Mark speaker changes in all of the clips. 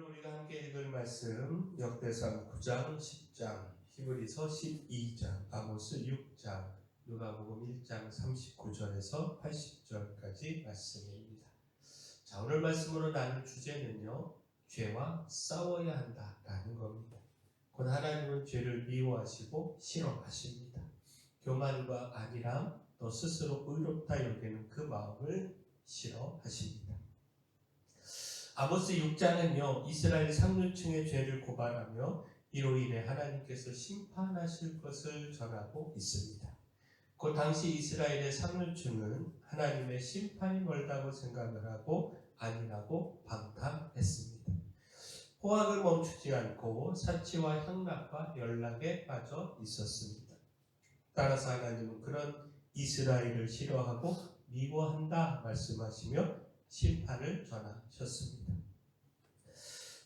Speaker 1: 우리가 함께 읽을 말씀 역대상 9장, 10장, 히브리서 12장, 아모스 6장, 누가복음 1장 39절에서 80절까지 말씀입니다. 자, 오늘 말씀으로 나눌 주제는요, 죄와 싸워야 한다라는 겁니다. 곧 하나님은 죄를 미워하시고 싫어하십니다. 교만과 안일함, 또 스스로 의롭다 여기는 그 마음을 싫어하십니다. 아모스 6장은요, 이스라엘 상류층의 죄를 고발하며 이로 인해 하나님께서 심판하실 것을 전하고 있습니다. 그 당시 이스라엘의 상류층은 하나님의 심판이 멀다고 생각을 하고 안일하고 방탕했습니다. 포악을 멈추지 않고 사치와 향락과 연락에 빠져 있었습니다. 따라서 하나님은 그런 이스라엘을 싫어하고 미워한다 말씀하시며 심판을 전하셨습니다.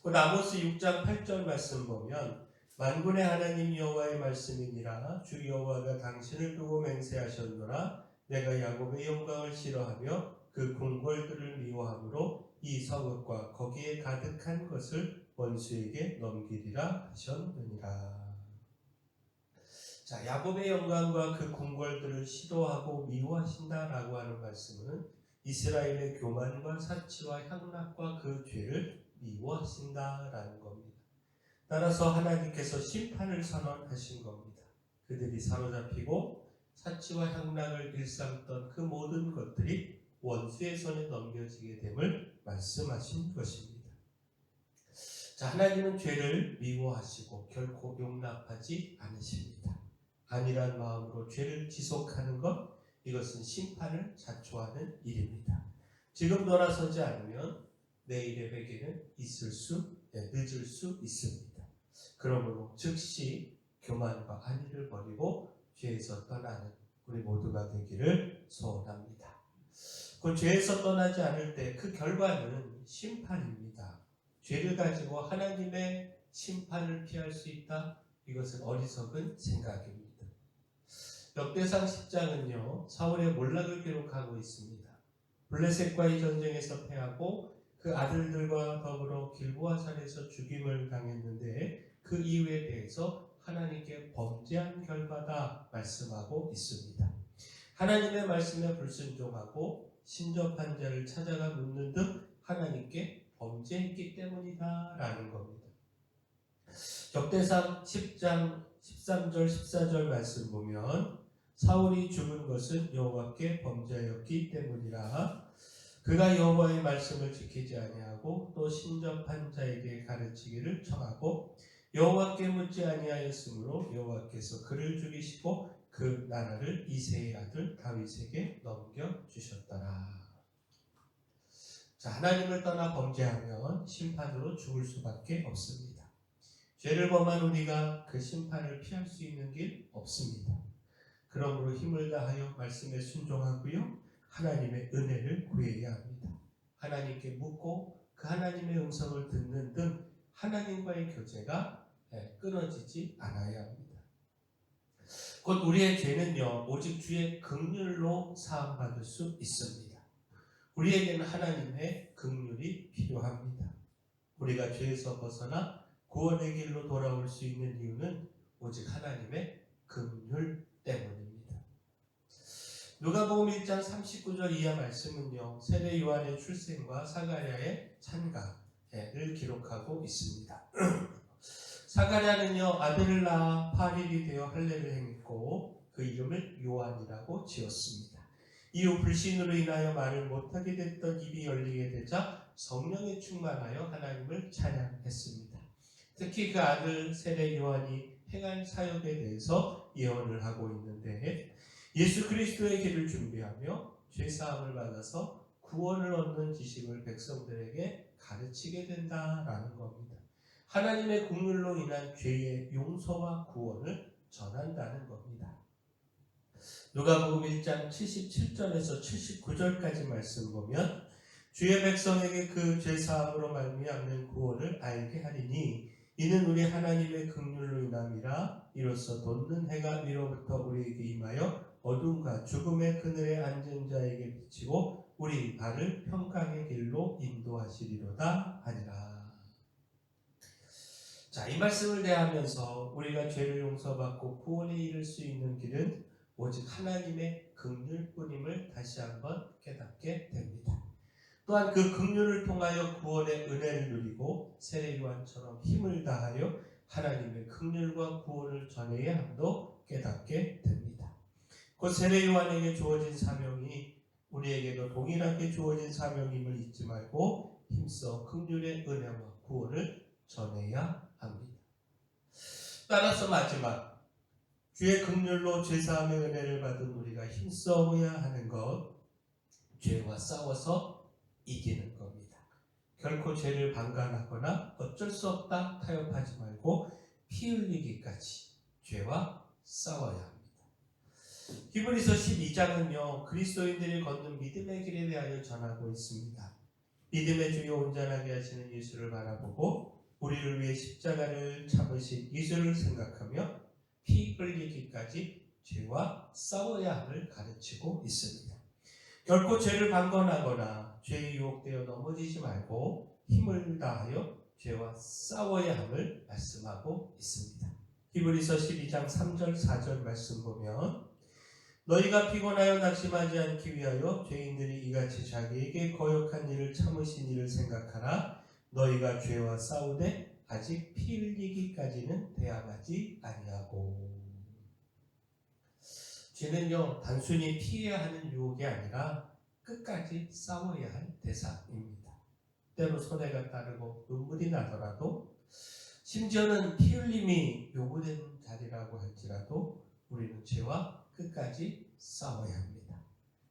Speaker 1: 그 아모스 6장 8절 말씀 보면 만군의 하나님 여호와의 말씀이니라 주 여호와가 당신을 두고 맹세하셨노라 내가 야곱의 영광을 싫어하며 그 궁궐들을 미워함으로 이 성읍과 거기에 가득한 것을 원수에게 넘기리라 하셨느니라. 자, 야곱의 영광과 그 궁궐들을 싫어하고 미워하신다라고 하는 말씀은 이스라엘의 교만과 사치와 향락과 그 죄를 미워하신다라는 겁니다. 따라서 하나님께서 심판을 선언하신 겁니다. 그들이 사로잡히고 사치와 향락을 일삼던 그 모든 것들이 원수의 손에 넘겨지게 됨을 말씀하신 것입니다. 자, 하나님은 죄를 미워하시고 결코 용납하지 않으십니다. 안일한 마음으로 죄를 지속하는 것, 이것은 심판을 자초하는 일입니다. 지금 돌아서지 않으면 내일의 회개는 늦을 수 있습니다. 그러므로 즉시 교만과 안위를 버리고 죄에서 떠나는 우리 모두가 되기를 소원합니다. 그 죄에서 떠나지 않을 때 그 결과는 심판입니다. 죄를 가지고 하나님의 심판을 피할 수 있다? 이것은 어리석은 생각입니다. 역대상 10장은요, 사울의 몰락을 기록하고 있습니다. 블레셋과의 전쟁에서 패하고 그 아들들과 더불어 길보아산에서 죽임을 당했는데 그 이유에 대해서 하나님께 범죄한 결과다 말씀하고 있습니다. 하나님의 말씀에 불순종하고 신접한 자를 찾아가 묻는 등 하나님께 범죄했기 때문이다 라는 겁니다. 역대상 10장 13절 14절 말씀 보면 사울이 죽은 것은 여호와께 범죄하였기 때문이라 그가 여호와의 말씀을 지키지 아니하고 또 신접한 자에게 가르치기를 청하고 여호와께 묻지 아니하였으므로 여호와께서 그를 죽이시고 그 나라를 이새의 아들 다윗에게 넘겨주셨더라. 자, 하나님을 떠나 범죄하면 심판으로 죽을 수밖에 없습니다. 죄를 범한 우리가 그 심판을 피할 수 있는 길 없습니다. 그러므로 힘을 다하여 말씀에 순종하고요, 하나님의 은혜를 구해야 합니다. 하나님께 묻고 그 하나님의 음성을 듣는 등 하나님과의 교제가 끊어지지 않아야 합니다. 곧 우리의 죄는요, 오직 주의 긍휼로 사함받을 수 있습니다. 우리에게는 하나님의 긍휼이 필요합니다. 우리가 죄에서 벗어나 구원의 길로 돌아올 수 있는 이유는 오직 하나님의 긍휼 때문입니다. 누가복음 1장 39절 이하 말씀은요, 세례 요한의 출생과 사가랴의 찬가를 기록하고 있습니다. 사가랴는요, 아들을 낳아 8일이 되어 할례를 행했고 그 이름을 요한이라고 지었습니다. 이후 불신으로 인하여 말을 못하게 됐던 입이 열리게 되자 성령에 충만하여 하나님을 찬양했습니다. 특히 그 아들 세례 요한이 행할 사역에 대해서 예언을 하고 있는데 예수 그리스도의 길을 준비하며 죄사함을 받아서 구원을 얻는 지식을 백성들에게 가르치게 된다라는 겁니다. 하나님의 긍휼로 인한 죄의 용서와 구원을 전한다는 겁니다. 누가복음 1장 77절에서 79절까지 말씀 보면 주의 백성에게 그 죄사함으로 말미암는 구원을 알게 하리니 이는 우리 하나님의 긍휼로 인함이라. 이로써 돋는 해가 위로부터 우리에게 임하여 어둠과 죽음의 그늘에 앉은 자에게 비치고 우리 발을 평강의 길로 인도하시리로다 하리라. 자, 이 말씀을 대하면서 우리가 죄를 용서받고 구원에 이를 수 있는 길은 오직 하나님의 긍휼뿐임을 다시 한번 깨닫게 됩니다. 또한 그 긍휼을 통하여 구원의 은혜를 누리고 세례 요한처럼 힘을 다하여 하나님의 긍휼과 구원을 전해야 함도 깨닫게 됩니다. 그 세례 요한에게 주어진 사명이 우리에게도 동일하게 주어진 사명임을 잊지 말고 힘써 긍휼의 은혜와 구원을 전해야 합니다. 따라서 마지막, 주의 긍휼로 죄사함의 은혜를 받은 우리가 힘써야 하는 것, 죄와 싸워서 이기는 겁니다. 결코 죄를 방관하거나 어쩔 수 없다 타협하지 말고 피 흘리기까지 죄와 싸워야 합니다. 히브리서 12장은요, 그리스도인들이 걷는 믿음의 길에 대하여 전하고 있습니다. 믿음의 주요 온전하게 하시는 예수를 바라보고 우리를 위해 십자가를 참으신 예수를 생각하며 피 흘리기까지 죄와 싸워야 함을 가르치고 있습니다. 결코 죄를 방관하거나 죄에 유혹되어 넘어지지 말고 힘을 다하여 죄와 싸워야 함을 말씀하고 있습니다. 히브리서 12장 3절 4절 말씀 보면 너희가 피곤하여 낙심하지 않기 위하여 죄인들이 이같이 자기에게 거역한 일을 참으신 일을 생각하나 너희가 죄와 싸우되 아직 피 흘리기까지는 대항하지 아니하고. 죄는요, 단순히 피해야 하는 유혹이 아니라 끝까지 싸워야 할 대상입니다. 때로 손해가 따르고 눈물이 나더라도, 심지어는 피 흘림이 요구되는 자리라고 할지라도 우리는 죄와 끝까지 싸워야 합니다.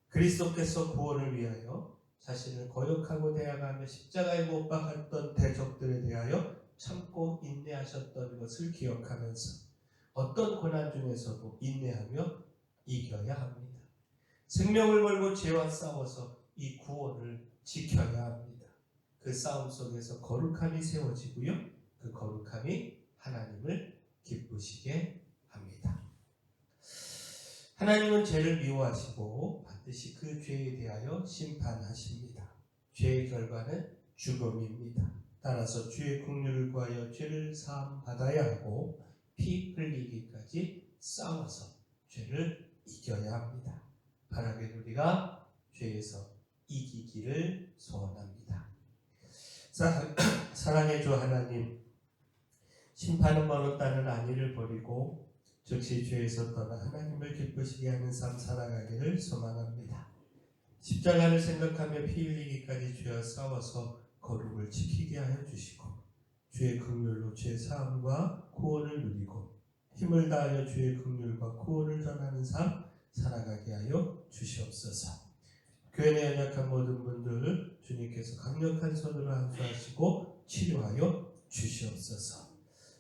Speaker 1: 그리스도께서 구원을 위하여 자신을 거역하고 대항하며 십자가에 못 박았던 대적들에 대하여 참고 인내하셨던 것을 기억하면서 어떤 고난 중에서도 인내하며 이겨야 합니다. 생명을 걸고 죄와 싸워서 이 구원을 지켜야 합니다. 그 싸움 속에서 거룩함이 세워지고요, 그 거룩함이 하나님을 기쁘시게 합니다. 하나님은 죄를 미워하시고 반드시 그 죄에 대하여 심판하십니다. 죄의 결과는 죽음입니다. 따라서 주의 긍휼을 구하여 죄를 사함 받아야 하고 피 흘리기까지 싸워서 죄를 이겨야 합니다. 바라게 우리가 죄에서 이기기를 소원합니다. 사랑의 주 하나님, 심판은 멀었다는 안위를 버리고 즉시 죄에서 떠나 하나님을 기쁘시게 하는 삶 살아가기를 소망합니다. 십자가를 생각하며 피 흘리기까지 죄와 싸워서 거룩을 지키게 하여 주시고 주의 긍휼로 죄 사함과 구원을 누리고 힘을 다하여 주의 긍휼과 구원을 전하는 삶 살아가게 하여 주시옵소서. 교회 내 연약한 모든 분들 주님께서 강력한 손으로 안수하시고 치료하여 주시옵소서.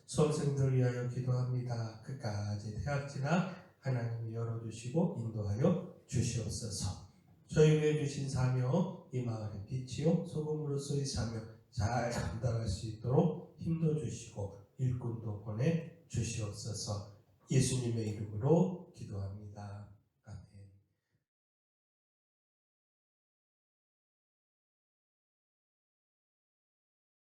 Speaker 1: 수험생들을 위하여 기도합니다. 끝까지 대학 진학 하나님이 열어주시고 인도하여 주시옵소서. 저희 위해 주신 사명, 이 마을의 빛이요 소금으로서의 사명 잘 감당할 수 있도록 힘도 주시고 일꾼도 보내 주시옵소서. 예수님의 이름으로 기도합니다.